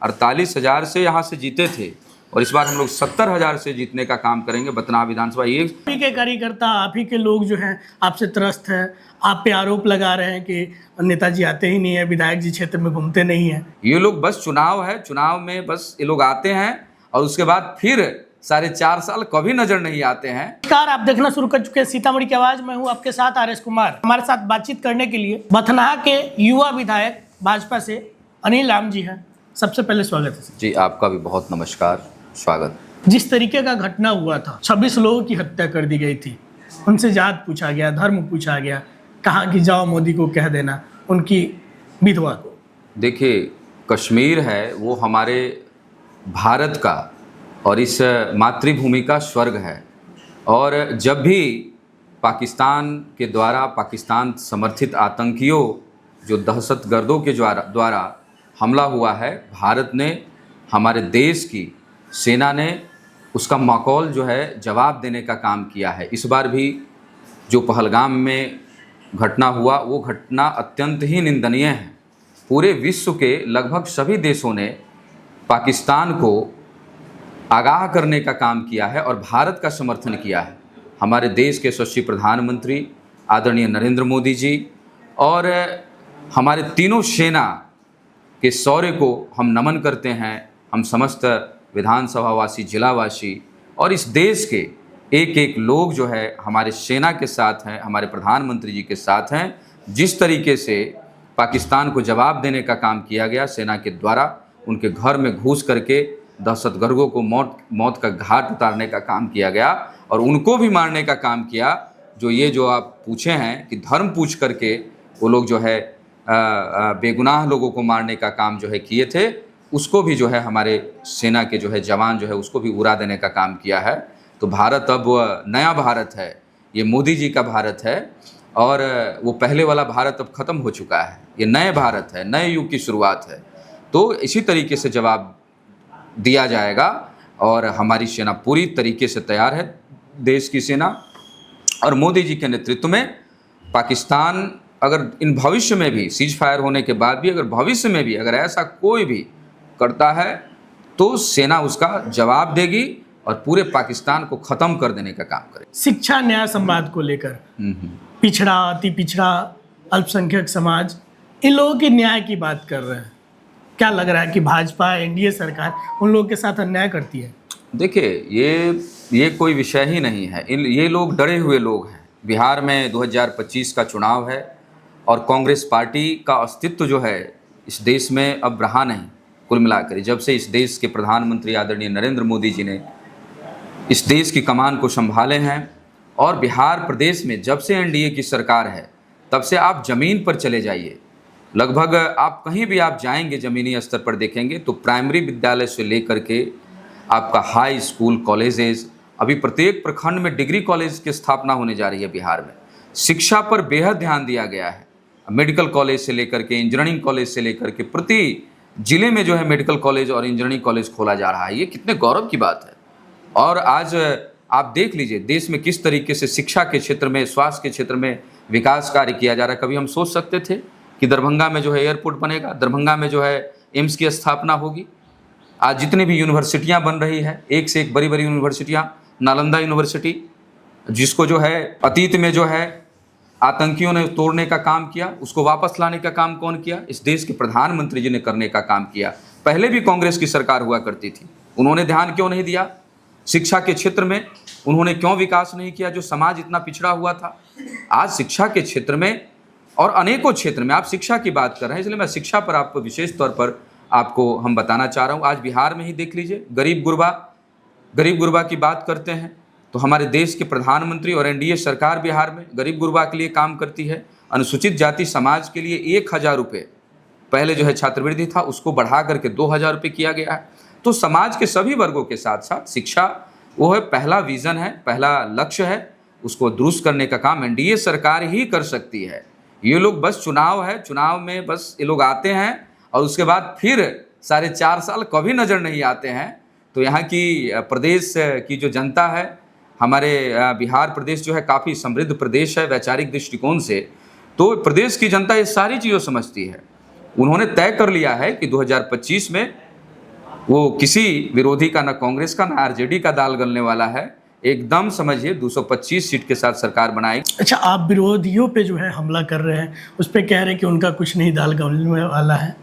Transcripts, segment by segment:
48,000 से यहाँ से जीते थे और इस बार हम लोग 70,000 से जीतने का काम करेंगे बतना विधानसभा। ये आप ही के कार्यकर्ता, आप ही के लोग जो हैं आपसे त्रस्त हैं, आप पे आरोप लगा रहे हैं कि नेताजी आते ही नहीं है, विधायक जी क्षेत्र में घूमते नहीं हैं। ये लोग बस चुनाव है, चुनाव में बस ये लोग आते हैं और उसके बाद फिर 4.5 साल कभी नजर नहीं आते हैं। नमस्कार, आप देखना शुरू कर चुके हैं सीतामढ़ी की आवाज। मैं हूं आपके साथ आर एस कुमार। हमारे साथ बातचीत करने के लिए बथनाहा के युवा विधायक भाजपा से अनिल राम जी हैं। सबसे पहले स्वागत है जी, आपका भी बहुत नमस्कार, स्वागत। जिस तरीके का घटना हुआ था, 26 लोगों की हत्या कर दी गई थी, उनसे जात पूछा गया, धर्म पूछा गया, कहा कि जाओ मोदी को कह देना उनकी विधवा को। देखिए, कश्मीर है वो हमारे भारत का और इस मातृभूमि का स्वर्ग है और जब भी पाकिस्तान के द्वारा, पाकिस्तान समर्थित आतंकियों जो दहशतगर्दों के द्वारा हमला हुआ है, भारत ने, हमारे देश की सेना ने उसका माकौल जो है जवाब देने का काम किया है। इस बार भी जो पहलगाम में घटना हुआ वो घटना अत्यंत ही निंदनीय है। पूरे विश्व के लगभग सभी देशों ने पाकिस्तान को आगाह करने का काम किया है और भारत का समर्थन किया है। हमारे देश के यशस्वी प्रधानमंत्री आदरणीय नरेंद्र मोदी जी और हमारे तीनों सेना के शौर्य को हम नमन करते हैं। हम समस्त विधानसभावासी, जिलावासी और इस देश के एक एक लोग जो है हमारे सेना के साथ हैं, हमारे प्रधानमंत्री जी के साथ हैं। जिस तरीके से पाकिस्तान को जवाब देने का काम किया गया सेना के द्वारा, उनके घर में घुस करके दहशतगर्दों को मौत का घाट उतारने का काम किया गया और उनको भी मारने का काम किया। जो आप पूछे हैं कि धर्म पूछ करके वो लोग जो है बेगुनाह लोगों को मारने का काम जो है किए थे, उसको भी जो है हमारे सेना के जो है जवान जो है उसको भी उड़ा देने का काम किया है। तो भारत अब नया भारत है, ये मोदी जी का भारत है और वो पहले वाला भारत अब ख़त्म हो चुका है। ये नए भारत है, नए युग की शुरुआत है। तो इसी तरीके से जवाब दिया जाएगा और हमारी सेना पूरी तरीके से तैयार है, देश की सेना। और मोदी जी के नेतृत्व में पाकिस्तान अगर इन भविष्य में भी सीज फायर होने के बाद भी अगर भविष्य में भी अगर ऐसा कोई भी करता है तो सेना उसका जवाब देगी और पूरे पाकिस्तान को ख़त्म कर देने का काम करेगी। शिक्षा न्याय संवाद को लेकर पिछड़ा, अति पिछड़ा, अल्पसंख्यक समाज, इन लोगों के न्याय की बात कर रहे हैं। क्या लग रहा है कि भाजपा, एनडीए सरकार उन लोगों के साथ अन्याय करती है? देखिए, ये कोई विषय ही नहीं है। ये लोग डरे हुए लोग हैं। बिहार में 2025 का चुनाव है और कांग्रेस पार्टी का अस्तित्व जो है इस देश में अब रहा नहीं। कुल मिलाकर जब से इस देश के प्रधानमंत्री आदरणीय नरेंद्र मोदी जी ने इस देश की कमान को संभाले हैं और बिहार प्रदेश में जब से एनडीए की सरकार है तब से आप ज़मीन पर चले जाइए, लगभग आप कहीं भी आप जाएंगे ज़मीनी स्तर पर देखेंगे तो प्राइमरी विद्यालय से लेकर के आपका हाई स्कूल, कॉलेजेस, अभी प्रत्येक प्रखंड में डिग्री कॉलेज की स्थापना होने जा रही है। बिहार में शिक्षा पर बेहद ध्यान दिया गया है। मेडिकल कॉलेज से लेकर के इंजीनियरिंग कॉलेज से लेकर के प्रति जिले में जो है मेडिकल कॉलेज और इंजीनियरिंग कॉलेज खोला जा रहा है। ये कितने गौरव की बात है। और आज आप देख लीजिए देश में किस तरीके से शिक्षा के क्षेत्र में, स्वास्थ्य के क्षेत्र में विकास कार्य किया जा रहा है। कभी हम सोच सकते थे कि दरभंगा में जो है एयरपोर्ट बनेगा, दरभंगा में जो है एम्स की स्थापना होगी। आज जितनी भी यूनिवर्सिटियां बन रही है, एक से एक बड़ी बड़ी यूनिवर्सिटियां, नालंदा यूनिवर्सिटी जिसको जो है अतीत में जो है आतंकियों ने तोड़ने का काम किया, उसको वापस लाने का काम कौन किया? इस देश के प्रधानमंत्री जी ने करने का काम किया। पहले भी कांग्रेस की सरकार हुआ करती थी, उन्होंने ध्यान क्यों नहीं दिया? शिक्षा के क्षेत्र में उन्होंने क्यों विकास नहीं किया जो समाज इतना पिछड़ा हुआ था? आज शिक्षा के क्षेत्र में और अनेकों क्षेत्र में, आप शिक्षा की बात कर रहे हैं इसलिए मैं शिक्षा पर आपको विशेष तौर पर आपको हम बताना चाह रहा हूँ। आज बिहार में ही देख लीजिए, गरीब गुरबा की बात करते हैं तो हमारे देश के प्रधानमंत्री और एनडीए सरकार बिहार में गरीब गुरबा के लिए काम करती है। अनुसूचित जाति समाज के लिए 1,000 रुपये पहले जो है छात्रवृत्ति था उसको बढ़ा करके 2,000 रुपये किया गया है। तो समाज के सभी वर्गों के साथ साथ शिक्षा वो है पहला विज़न है, पहला लक्ष्य है। उसको दुरुस्त करने का काम एनडीए सरकार ही कर सकती है। ये लोग बस चुनाव है, चुनाव में बस ये लोग आते हैं और उसके बाद फिर 4.5 साल कभी नज़र नहीं आते हैं। तो यहाँ की प्रदेश की जो जनता है, हमारे बिहार प्रदेश जो है काफ़ी समृद्ध प्रदेश है वैचारिक दृष्टिकोण से। तो प्रदेश की जनता ये सारी चीज़ें समझती है। उन्होंने तय कर लिया है कि 2025 में वो किसी विरोधी का, ना कांग्रेस का, ना आरजेडी का दाल गलने वाला है। एकदम समझिए 225 सीट के साथ सरकार बनाएगी। अच्छा, आप विरोधियों पे जो है हमला कर रहे हैं, उस पे कह रहे हैं कि उनका कुछ नहीं दाल गलने वाला है।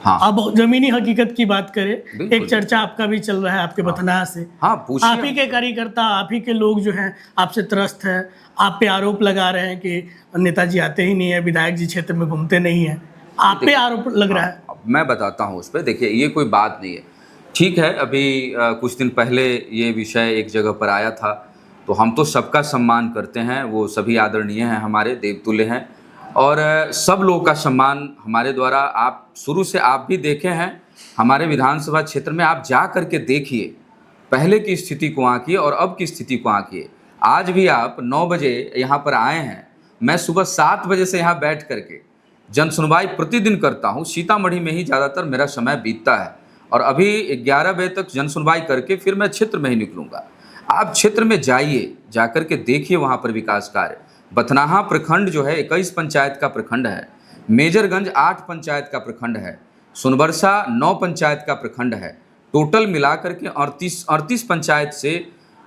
हाँ अब जमीनी हकीकत की बात करें, बिल्कुल। एक चर्चा आपका भी चल रहा है आपके बथनाहा से। हाँ पूछिए। आप ही के कार्यकर्ता, आप ही के लोग जो हैं आपसे त्रस्त हैं, आप पे आरोप लगा रहे हैं कि नेताजी आते ही नहीं है, विधायक जी क्षेत्र में घूमते नहीं है, आप पे आरोप लग रहा है। अब मैं बताता हूँ उस पर। देखिए ये कोई बात नहीं है, ठीक है। अभी कुछ दिन पहले ये विषय एक जगह पर आया था, तो हम तो सबका सम्मान करते हैं, वो सभी आदरणीय हैं, हमारे देवतुल्य हैं, और सब लोगों का सम्मान हमारे द्वारा। आप शुरू से आप भी देखे हैं हमारे विधानसभा क्षेत्र में, आप जा करके देखिए पहले की स्थिति को आंकिए और अब की स्थिति को आंकिए। आज भी आप 9 बजे यहाँ पर आए हैं, मैं सुबह 7 बजे से यहाँ बैठ करके जन सुनवाई प्रतिदिन करता हूँ। सीतामढ़ी में ही ज़्यादातर मेरा समय बीतता है, और अभी 11 बजे तक जन सुनवाई करके फिर मैं क्षेत्र में ही निकलूँगा। आप क्षेत्र में जाइए, जाकर के देखिए वहाँ पर विकास कार्य। बथनाहा प्रखंड जो है 21 पंचायत का प्रखंड है, मेजरगंज 8 पंचायत का प्रखंड है, सोनबरसा 9 पंचायत का प्रखंड है। टोटल मिलाकर के 38 पंचायत से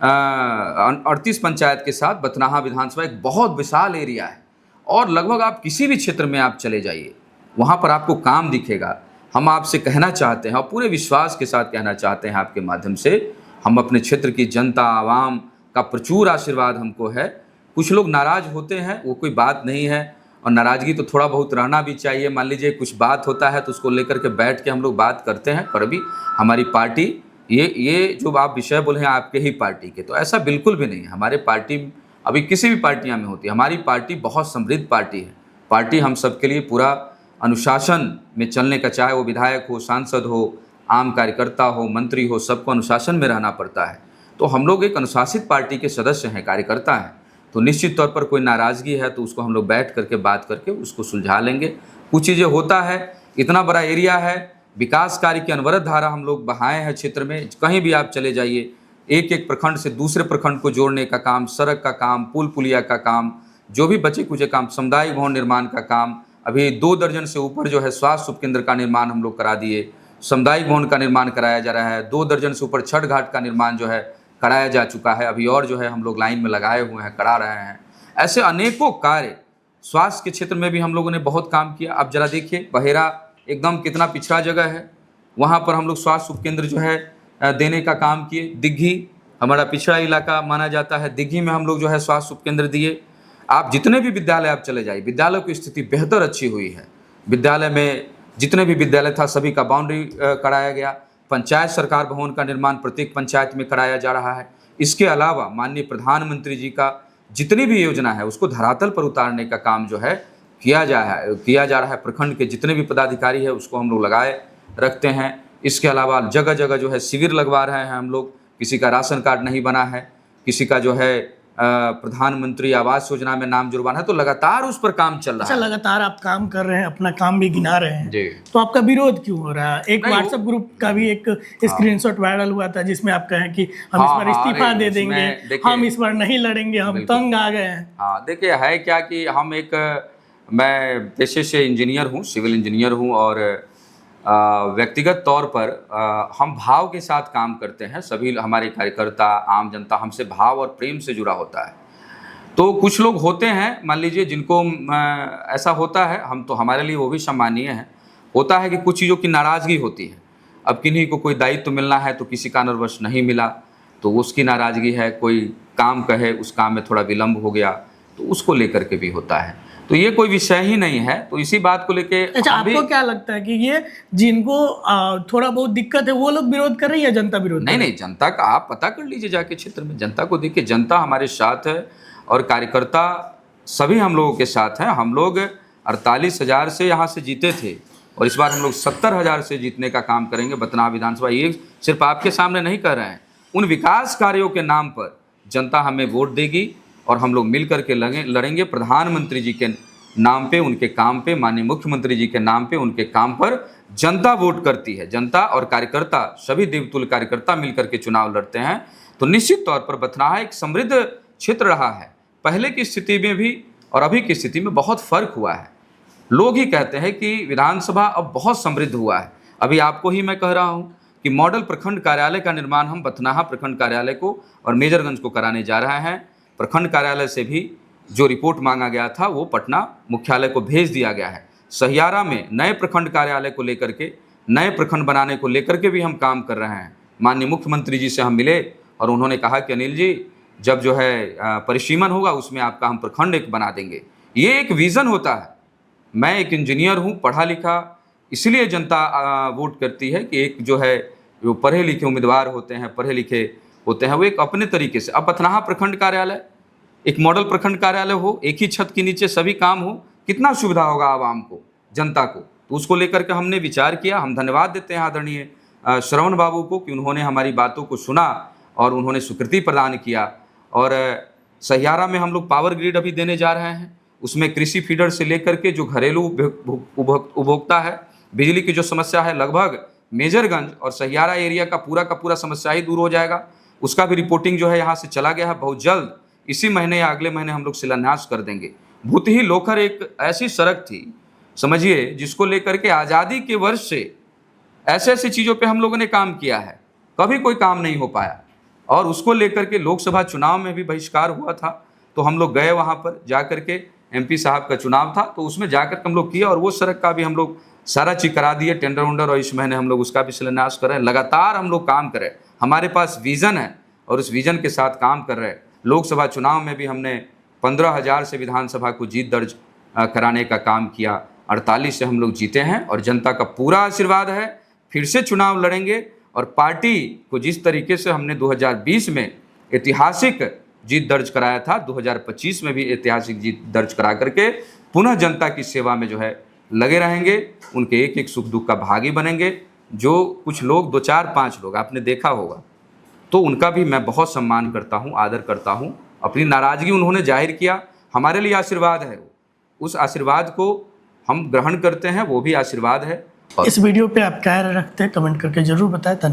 38 पंचायत के साथ बथनाहा विधानसभा एक बहुत विशाल एरिया है। और लगभग आप किसी भी क्षेत्र में आप चले जाइए, वहाँ पर आपको काम दिखेगा। हम आपसे कहना चाहते हैं और पूरे विश्वास के साथ कहना चाहते हैं आपके माध्यम से, हम अपने क्षेत्र की जनता आवाम का प्रचुर आशीर्वाद हमको है। कुछ लोग नाराज़ होते हैं, वो कोई बात नहीं है, और नाराज़गी तो थोड़ा बहुत रहना भी चाहिए। मान लीजिए कुछ बात होता है तो उसको लेकर के बैठ के हम लोग बात करते हैं, पर अभी हमारी पार्टी ये जो आप विषय बोले हैं आपके ही पार्टी के, तो ऐसा बिल्कुल भी नहीं है। हमारे पार्टी अभी किसी भी पार्टियां में होती है, हमारी पार्टी बहुत समृद्ध पार्टी है। पार्टी हम सबके लिए पूरा अनुशासन में चलने का, चाहे वो विधायक हो, सांसद हो, आम कार्यकर्ता हो, मंत्री हो, सबको अनुशासन में रहना पड़ता है। तो हम लोग एक अनुशासित पार्टी के सदस्य हैं, कार्यकर्ता हैं। तो निश्चित तौर पर कोई नाराज़गी है तो उसको हम लोग बैठ करके बात करके उसको सुलझा लेंगे। कुछ चीज़ें होता है, इतना बड़ा एरिया है, विकास कार्य की अनवरत धारा हम लोग बहाए हैं क्षेत्र में। कहीं भी आप चले जाइए, एक एक प्रखंड से दूसरे प्रखंड को जोड़ने का काम, सड़क का काम, पुल पुलिया का काम, जो भी बचे कुचे काम, सामुदायिक भवन निर्माण का काम, अभी 2 दर्जन से ऊपर जो है स्वास्थ्य उपकेंद्र का निर्माण हम लोग करा दिए, सामुदायिक भवन का निर्माण कराया जा रहा है, 2 दर्जन से ऊपर छठ घाट का निर्माण जो है कराया जा चुका है, अभी और जो है हम लोग लाइन में लगाए हुए हैं, करा रहे हैं। ऐसे अनेकों कार्य, स्वास्थ्य के क्षेत्र में भी हम लोगों ने बहुत काम किया। अब जरा देखिए बहेरा एकदम कितना पिछड़ा जगह है, वहाँ पर हम लोग स्वास्थ्य उपकेंद्र जो है देने का काम किए। दिग्घी हमारा पिछड़ा इलाका माना जाता है, दिग्घी में हम लोग जो है स्वास्थ्य उपकेंद्र दिए। आप जितने भी विद्यालय आप चले जाइए, विद्यालयों की स्थिति बेहतर अच्छी हुई है। विद्यालय में जितने भी विद्यालय था सभी का बाउंड्री कराया गया। पंचायत सरकार भवन का निर्माण प्रत्येक पंचायत में कराया जा रहा है। इसके अलावा माननीय प्रधानमंत्री जी का जितनी भी योजना है उसको धरातल पर उतारने का काम जो है किया जा रहा है। प्रखंड के जितने भी पदाधिकारी है उसको हम लोग लगाए रखते हैं। इसके अलावा जगह जगह जो है शिविर लगवा रहे हैं हम लोग। किसी का राशन कार्ड नहीं बना है, किसी का जो है प्रधानमंत्री आवास योजना में नाम जुड़वाना है, तो लगातार उस पर काम चल रहा है। लगातार आप काम कर रहे हैं, अपना काम भी गिना रहे हैं जी। तो आपका विरोध क्यों हो रहा है? एक व्हाट्सएप ग्रुप का भी एक स्क्रीनशॉट वायरल हुआ था जिसमें आप कहें कि हम इस बार इस्तीफा दे देंगे, हम इस बार नहीं लड़ेंगे, हम तंग आ गए हैं। हाँ देखिए, है क्या कि हम मैं पेशे से इंजीनियर हूँ, सिविल इंजीनियर हूँ, और व्यक्तिगत तौर पर हम भाव के साथ काम करते हैं। सभी हमारे कार्यकर्ता, आम जनता हमसे भाव और प्रेम से जुड़ा होता है। तो कुछ लोग होते हैं, मान लीजिए, जिनको ऐसा होता है, हम तो हमारे लिए वो भी सम्मानीय है। होता है कि कुछ चीज़ों की नाराज़गी होती है। अब किन्हीं को कोई दायित्व मिलना है तो किसी कारणवश नहीं मिला तो उसकी नाराज़गी है। कोई काम कहे, उस काम में थोड़ा विलम्ब हो गया तो उसको लेकर के भी होता है। तो ये कोई विषय ही नहीं है। तो इसी बात को लेके अच्छा, आपको क्या लगता है कि ये जिनको थोड़ा बहुत दिक्कत है वो लोग विरोध कर रही है, जनता विरोध? नहीं, जनता का आप पता कर लीजिए जाके क्षेत्र में, जनता को देखिए। जनता हमारे साथ है और कार्यकर्ता सभी हम लोगों के साथ हैं। हम लोग 48,000 से यहाँ से जीते थे और इस बार हम लोग 70,000 से जीतने का काम करेंगे बथनाहा विधानसभा। ये सिर्फ आपके सामने नहीं कह रहे हैं, उन विकास कार्यों के नाम पर जनता हमें वोट देगी और हम लोग मिल करके लड़ेंगे। प्रधानमंत्री जी के नाम पे, उनके काम पे, माननीय मुख्यमंत्री जी के नाम पे, उनके काम पर जनता वोट करती है। जनता और कार्यकर्ता, सभी देवतुल्य कार्यकर्ता मिलकर के चुनाव लड़ते हैं। तो निश्चित तौर पर बथनाहा एक समृद्ध क्षेत्र रहा है। पहले की स्थिति में भी और अभी की स्थिति में बहुत फर्क हुआ है। लोग ही कहते हैं कि विधानसभा अब बहुत समृद्ध हुआ है। अभी आपको ही मैं कह रहा हूँ कि मॉडल प्रखंड कार्यालय का निर्माण हम बथनाहा प्रखंड कार्यालय को और मेजरगंज को कराने जा रहे हैं। प्रखंड कार्यालय से भी जो रिपोर्ट मांगा गया था वो पटना मुख्यालय को भेज दिया गया है। सहियारा में नए प्रखंड कार्यालय को लेकर के, नए प्रखंड बनाने को लेकर के भी हम काम कर रहे हैं। माननीय मुख्यमंत्री जी से हम मिले और उन्होंने कहा कि अनिल जी, जब जो है परिसीमन होगा उसमें आपका हम प्रखंड एक बना देंगे। ये एक विज़न होता है। मैं एक इंजीनियर हूँ, पढ़ा लिखा, इसलिए जनता वोट करती है कि एक जो है जो पढ़े लिखे उम्मीदवार होते हैं, पढ़े लिखे होते हैं, वो एक अपने तरीके से। अब बथनाहा प्रखंड कार्यालय एक मॉडल प्रखंड कार्यालय हो, एक ही छत के नीचे सभी काम हो, कितना सुविधा होगा आवाम को, जनता को। तो उसको लेकर के हमने विचार किया। हम धन्यवाद देते हैं आदरणीय श्रवण बाबू को कि उन्होंने हमारी बातों को सुना और उन्होंने स्वीकृति प्रदान किया। और सहियारा में हम लोग पावर ग्रिड अभी देने जा रहे हैं। उसमें कृषि फीडर से लेकर के जो घरेलू उपभोक्ता है, बिजली की जो समस्या है, लगभग मेजरगंज और सहियारा एरिया का पूरा समस्या ही दूर हो जाएगा। उसका भी रिपोर्टिंग जो है यहाँ से चला गया है। बहुत जल्द इसी महीने या अगले महीने हम लोग शिलान्यास कर देंगे। भूतही लोखर एक ऐसी सड़क थी, समझिए, जिसको लेकर के आज़ादी के वर्ष से ऐसे ऐसी चीज़ों पे हम लोगों ने काम किया है, कभी कोई काम नहीं हो पाया। और उसको लेकर के लोकसभा चुनाव में भी बहिष्कार हुआ था, तो हम लोग गए वहाँ पर जा कर के, MP साहब का चुनाव था तो उसमें जा कर के हम लोग किया और वो सड़क का भी हम लोग सारा चीज़ करा दिए, टेंडर वेंडर, और इस महीने हम लोग उसका भी शिलान्यास कर रहे हैं। लगातार हम लोग काम कर रहे हैं, हमारे पास विज़न है और उस विज़न के साथ काम कर रहे हैं। लोकसभा चुनाव में भी हमने 15,000 से विधानसभा को जीत दर्ज कराने का काम किया। 48 से हम लोग जीते हैं और जनता का पूरा आशीर्वाद है। फिर से चुनाव लड़ेंगे और पार्टी को जिस तरीके से हमने 2020 में ऐतिहासिक जीत दर्ज कराया था, 2025 में भी ऐतिहासिक जीत दर्ज करा करके पुनः जनता की सेवा में जो है लगे रहेंगे। उनके एक एक सुख दुख का भागी बनेंगे। जो कुछ लोग 2, 4, 5 लोग आपने देखा होगा, तो उनका भी मैं बहुत सम्मान करता हूँ, आदर करता हूँ। अपनी नाराज़गी उन्होंने जाहिर किया, हमारे लिए आशीर्वाद है। उस आशीर्वाद को हम ग्रहण करते हैं, वो भी आशीर्वाद है। इस वीडियो पे आप क्या रखते हैं, कमेंट करके जरूर बताएं।